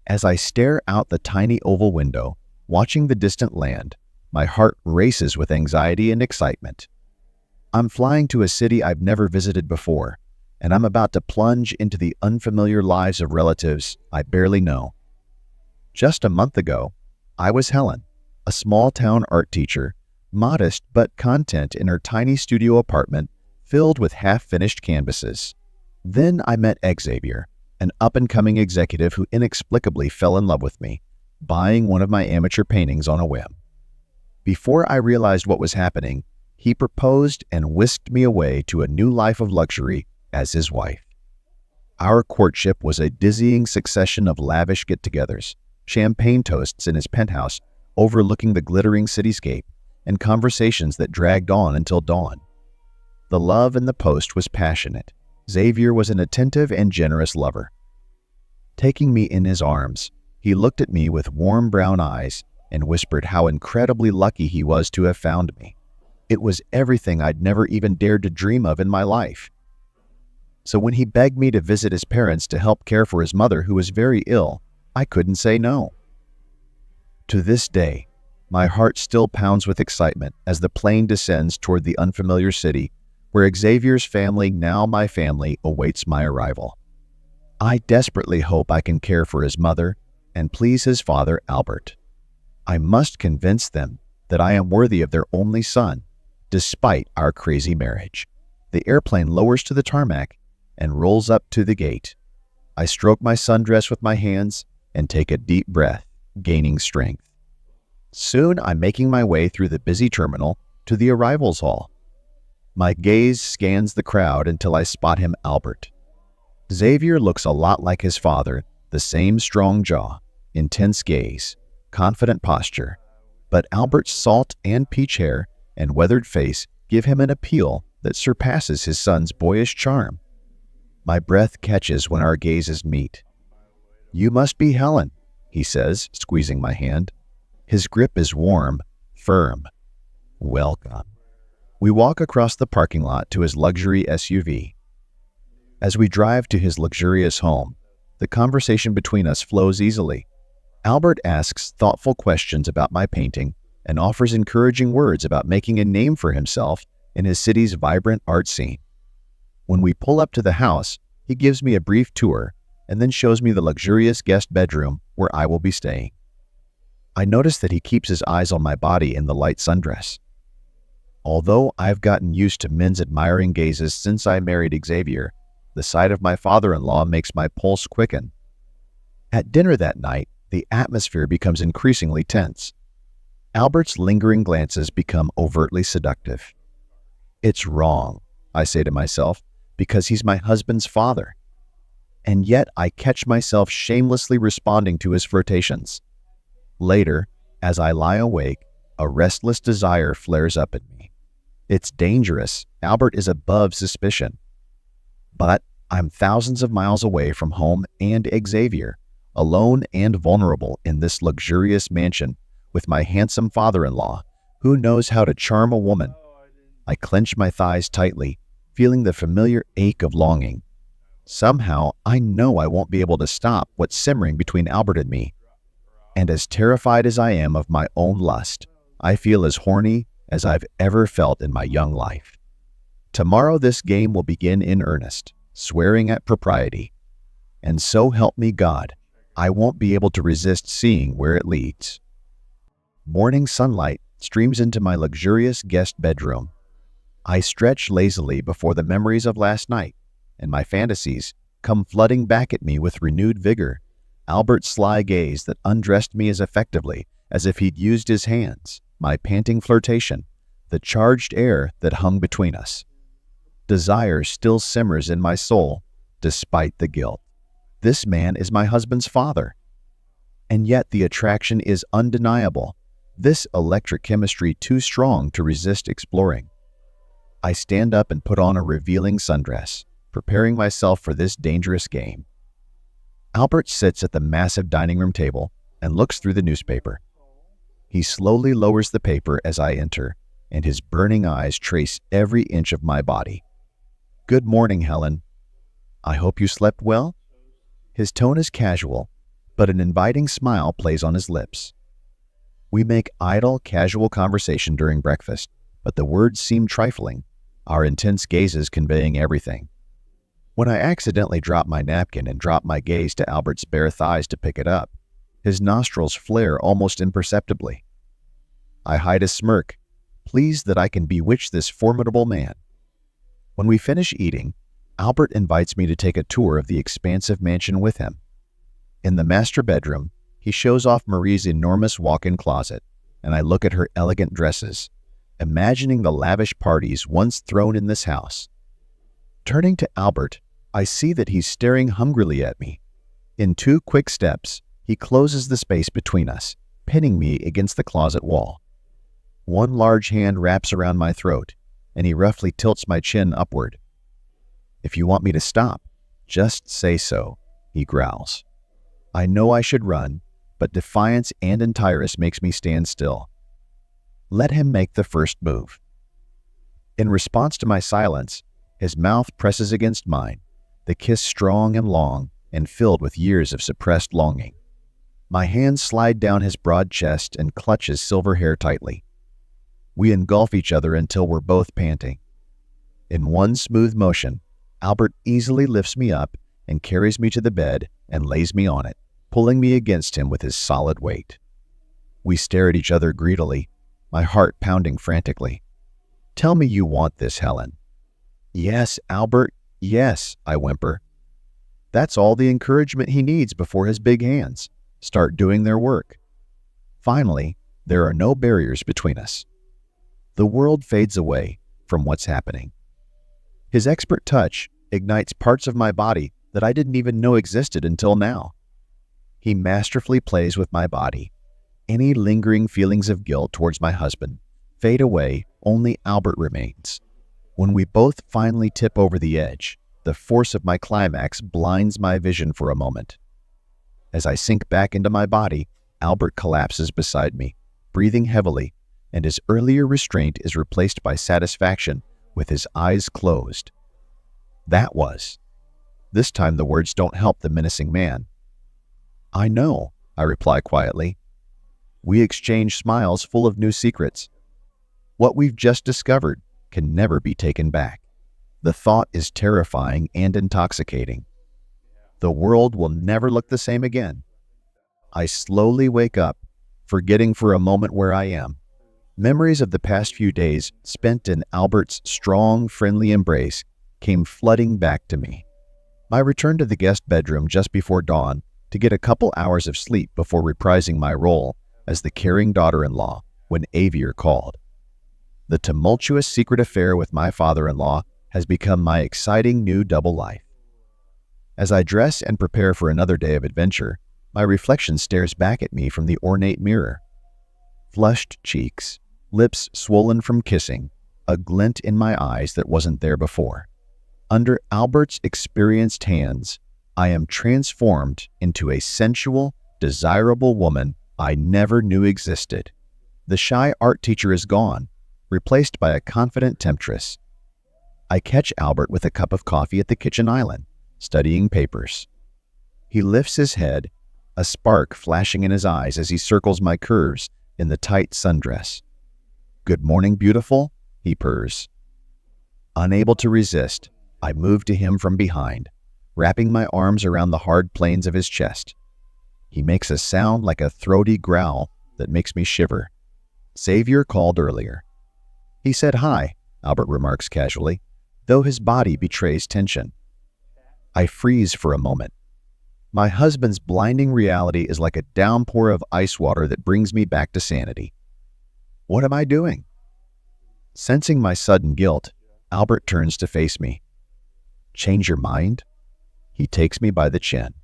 As I stare out the tiny oval window, watching the distant land, my heart races with anxiety and excitement. I'm flying to a city I've never visited before, and I'm about to plunge into the unfamiliar lives of relatives I barely know. Just a month ago, I was Helen, a small-town art teacher, modest but content in her tiny studio apartment filled with half-finished canvases. Then I met Xavier, an up-and-coming executive who inexplicably fell in love with me, buying one of my amateur paintings on a whim. Before I realized what was happening, he proposed and whisked me away to a new life of luxury as his wife. Our courtship was a dizzying succession of lavish get-togethers, champagne toasts in his penthouse overlooking the glittering cityscape, and conversations that dragged on until dawn. The love in the post was passionate. Xavier was an attentive and generous lover. Taking me in his arms, he looked at me with warm brown eyes and whispered how incredibly lucky he was to have found me. It was everything I'd never even dared to dream of in my life. So when he begged me to visit his parents to help care for his mother who was very ill, I couldn't say no. To this day, my heart still pounds with excitement as the plane descends toward the unfamiliar city where Xavier's family, now my family, awaits my arrival. I desperately hope I can care for his mother and please his father, Albert. I must convince them that I am worthy of their only son, despite our crazy marriage. The airplane lowers to the tarmac and rolls up to the gate. I stroke my sundress with my hands and take a deep breath, gaining strength. Soon I'm making my way through the busy terminal to the arrivals hall. My gaze scans the crowd until I spot him, Albert. Xavier looks a lot like his father, the same strong jaw, intense gaze, confident posture, but Albert's salt and peach hair and weathered face give him an appeal that surpasses his son's boyish charm. My breath catches when our gazes meet. "You must be Helen," he says, squeezing my hand. His grip is warm, firm. Welcome. We walk across the parking lot to his luxury SUV. As we drive to his luxurious home, the conversation between us flows easily. Albert asks thoughtful questions about my painting and offers encouraging words about making a name for himself in his city's vibrant art scene. When we pull up to the house, he gives me a brief tour and then shows me the luxurious guest bedroom where I will be staying. I notice that he keeps his eyes on my body in the light sundress. Although I've gotten used to men's admiring gazes since I married Xavier, the sight of my father-in-law makes my pulse quicken. At dinner that night, the atmosphere becomes increasingly tense. Albert's lingering glances become overtly seductive. It's wrong, I say to myself, because he's my husband's father. And yet I catch myself shamelessly responding to his flirtations. Later, as I lie awake, a restless desire flares up in me. It's dangerous. Albert is above suspicion. But I'm thousands of miles away from home and Xavier, alone and vulnerable in this luxurious mansion with my handsome father-in-law, who knows how to charm a woman. I clench my thighs tightly, feeling the familiar ache of longing. Somehow, I know I won't be able to stop what's simmering between Albert and me. And as terrified as I am of my own lust, I feel as horny as I've ever felt in my young life. Tomorrow this game will begin in earnest, swearing at propriety. And so help me God, I won't be able to resist seeing where it leads. Morning sunlight streams into my luxurious guest bedroom. I stretch lazily before the memories of last night, and my fantasies come flooding back at me with renewed vigor. Albert's sly gaze that undressed me as effectively as if he'd used his hands, my panting flirtation, the charged air that hung between us. Desire still simmers in my soul, despite the guilt. This man is my husband's father. And yet the attraction is undeniable, this electric chemistry too strong to resist exploring. I stand up and put on a revealing sundress, preparing myself for this dangerous game. Albert sits at the massive dining room table and looks through the newspaper. He slowly lowers the paper as I enter, and his burning eyes trace every inch of my body. "Good morning, Helen. I hope you slept well?" His tone is casual, but an inviting smile plays on his lips. We make idle, casual conversation during breakfast, but the words seem trifling, our intense gazes conveying everything. When I accidentally drop my napkin and drop my gaze to Albert's bare thighs to pick it up, his nostrils flare almost imperceptibly. I hide a smirk, pleased that I can bewitch this formidable man. When we finish eating, Albert invites me to take a tour of the expansive mansion with him. In the master bedroom, he shows off Marie's enormous walk-in closet, and I look at her elegant dresses, imagining the lavish parties once thrown in this house. Turning to Albert, I see that he's staring hungrily at me. In 2 quick steps, he closes the space between us, pinning me against the closet wall. One large hand wraps around my throat, and he roughly tilts my chin upward. "If you want me to stop, just say so," he growls. I know I should run, but defiance and entireness makes me stand still. Let him make the first move. In response to my silence, his mouth presses against mine, the kiss strong and long and filled with years of suppressed longing. My hands slide down his broad chest and clutch his silver hair tightly. We engulf each other until we're both panting. In one smooth motion, Albert easily lifts me up and carries me to the bed and lays me on it, pulling me against him with his solid weight. We stare at each other greedily, my heart pounding frantically. "Tell me you want this, Helen." "Yes, Albert, yes," I whimper. That's all the encouragement he needs before his big hands start doing their work. Finally, there are no barriers between us. The world fades away from what's happening. His expert touch ignites parts of my body that I didn't even know existed until now. He masterfully plays with my body. Any lingering feelings of guilt towards my husband fade away, only Albert remains. When we both finally tip over the edge, the force of my climax blinds my vision for a moment. As I sink back into my body, Albert collapses beside me, breathing heavily, and his earlier restraint is replaced by satisfaction with his eyes closed. That was. This time the words don't help the menacing man. "I know," I reply quietly. We exchange smiles full of new secrets. What we've just discovered can never be taken back. The thought is terrifying and intoxicating. The world will never look the same again. I slowly wake up, forgetting for a moment where I am. Memories of the past few days spent in Albert's strong, friendly embrace came flooding back to me. I returned to the guest bedroom just before dawn to get a couple hours of sleep before reprising my role as the caring daughter-in-law when Avier called. The tumultuous secret affair with my father-in-law has become my exciting new double life. As I dress and prepare for another day of adventure, my reflection stares back at me from the ornate mirror. Flushed cheeks, lips swollen from kissing, a glint in my eyes that wasn't there before. Under Albert's experienced hands, I am transformed into a sensual, desirable woman I never knew existed. The shy art teacher is gone, replaced by a confident temptress. I catch Albert with a cup of coffee at the kitchen island, studying papers. He lifts his head, a spark flashing in his eyes as he circles my curves in the tight sundress. "Good morning, beautiful," he purrs. Unable to resist, I move to him from behind, wrapping my arms around the hard planes of his chest. He makes a sound like a throaty growl that makes me shiver. Xavier called earlier. "He said hi," Albert remarks casually, though his body betrays tension. I freeze for a moment. My husband's blinding reality is like a downpour of ice water that brings me back to sanity. What am I doing? Sensing my sudden guilt, Albert turns to face me. "Change your mind?" He takes me by the chin.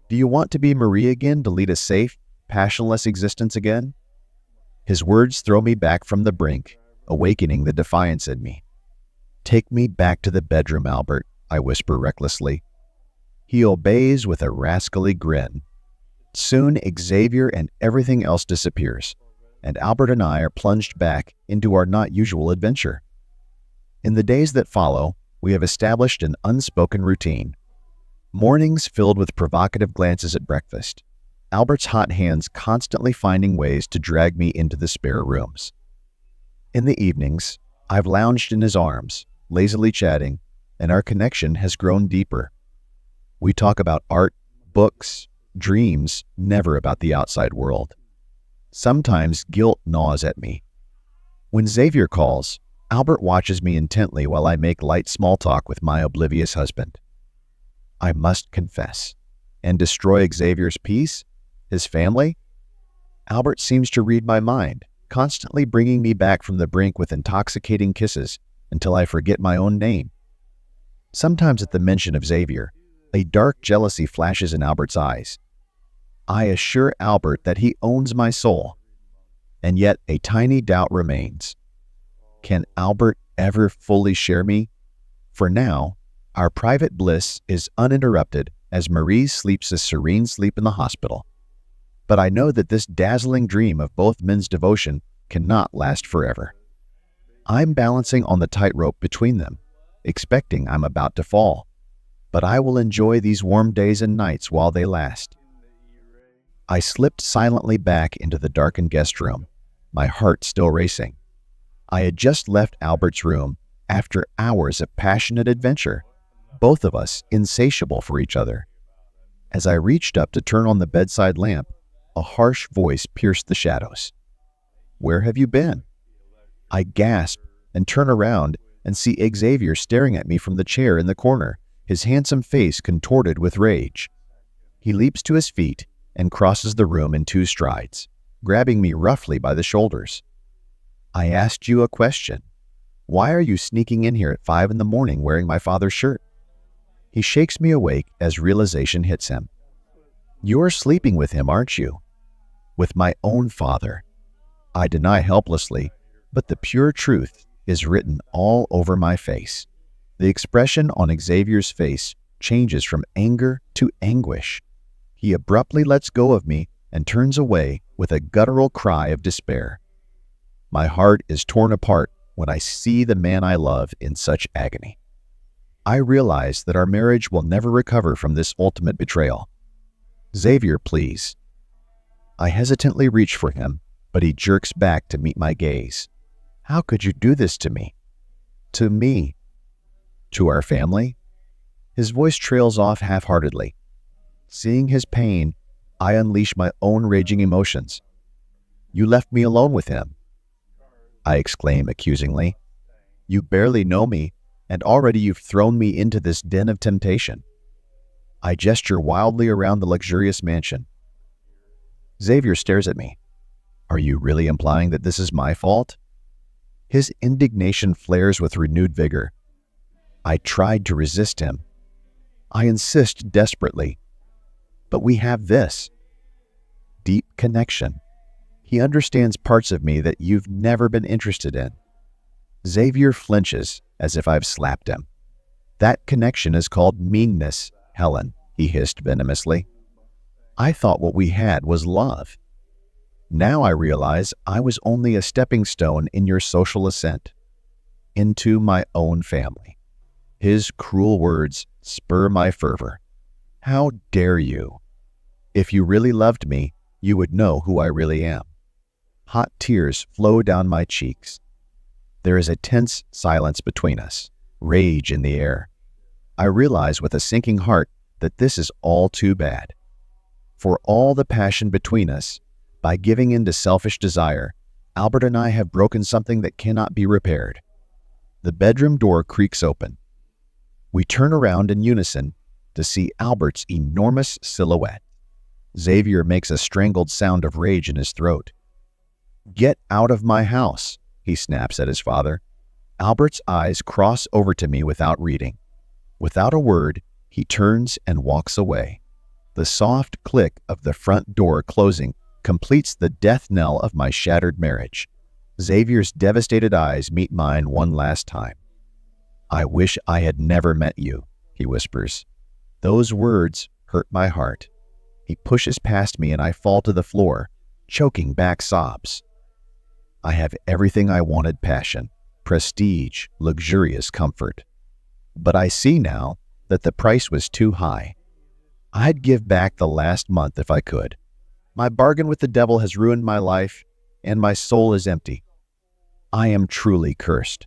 "Do you want to be Marie again, to lead a safe, passionless existence again?" His words throw me back from the brink, awakening the defiance in me. "Take me back to the bedroom, Albert," I whisper recklessly. He obeys with a rascally grin. Soon Xavier and everything else disappears, and Albert and I are plunged back into our not usual adventure. In the days that follow, we have established an unspoken routine. Mornings filled with provocative glances at breakfast, Albert's hot hands constantly finding ways to drag me into the spare rooms. In the evenings, I've lounged in his arms, lazily chatting, and our connection has grown deeper. We talk about art, books, dreams, never about the outside world. Sometimes guilt gnaws at me. When Xavier calls, Albert watches me intently while I make light small talk with my oblivious husband. I must confess, and destroy Xavier's peace, his family? Albert seems to read my mind, constantly bringing me back from the brink with intoxicating kisses until I forget my own name. Sometimes at the mention of Xavier, a dark jealousy flashes in Albert's eyes. I assure Albert that he owns my soul, and yet a tiny doubt remains. Can Albert ever fully share me? For now, our private bliss is uninterrupted as Marie sleeps a serene sleep in the hospital. But I know that this dazzling dream of both men's devotion cannot last forever. I'm balancing on the tightrope between them, expecting I'm about to fall. But I will enjoy these warm days and nights while they last. I slipped silently back into the darkened guest room, my heart still racing. I had just left Albert's room after hours of passionate adventure, both of us insatiable for each other. As I reached up to turn on the bedside lamp, a harsh voice pierced the shadows. "Where have you been?" I gasp and turn around and see Xavier staring at me from the chair in the corner, his handsome face contorted with rage. He leaps to his feet and crosses the room in 2 strides, grabbing me roughly by the shoulders. "I asked you a question. Why are you sneaking in here at 5 in the morning wearing my father's shirt?" He shakes me awake as realization hits him. "You're sleeping with him, aren't you?" "With my own father." I deny helplessly, but the pure truth is written all over my face. The expression on Xavier's face changes from anger to anguish. He abruptly lets go of me and turns away with a guttural cry of despair. My heart is torn apart when I see the man I love in such agony. I realize that our marriage will never recover from this ultimate betrayal. "Xavier, please." I hesitantly reach for him, but he jerks back to meet my gaze. "How could you do this to me?" "To me." "To our family?" His voice trails off half-heartedly. Seeing his pain, I unleash my own raging emotions. "You left me alone with him," I exclaim accusingly. "You barely know me, and already you've thrown me into this den of temptation." I gesture wildly around the luxurious mansion. Xavier stares at me. "Are you really implying that this is my fault?" His indignation flares with renewed vigor. I tried to resist him. I insist desperately. But we have this deep connection. He understands parts of me that you've never been interested in. Xavier flinches as if I've slapped him. "That connection is called meanness, Helen," he hissed venomously. "I thought what we had was love. Now I realize I was only a stepping stone in your social ascent into my own family." His cruel words spur my fervor. "How dare you? If you really loved me, you would know who I really am." Hot tears flow down my cheeks. There is a tense silence between us, rage in the air. I realize with a sinking heart that this is all too bad. For all the passion between us, by giving in to selfish desire, Albert and I have broken something that cannot be repaired. The bedroom door creaks open. We turn around in unison to see Albert's enormous silhouette. Xavier makes a strangled sound of rage in his throat. "Get out of my house," he snaps at his father. Albert's eyes cross over to me without reading. Without a word, he turns and walks away. The soft click of the front door closing completes the death knell of my shattered marriage. Xavier's devastated eyes meet mine one last time. "I wish I had never met you," he whispers. Those words hurt my heart. He pushes past me and I fall to the floor, choking back sobs. I have everything I wanted: passion, prestige, luxurious comfort. But I see now that the price was too high. I'd give back the last month if I could. My bargain with the devil has ruined my life, and my soul is empty. I am truly cursed.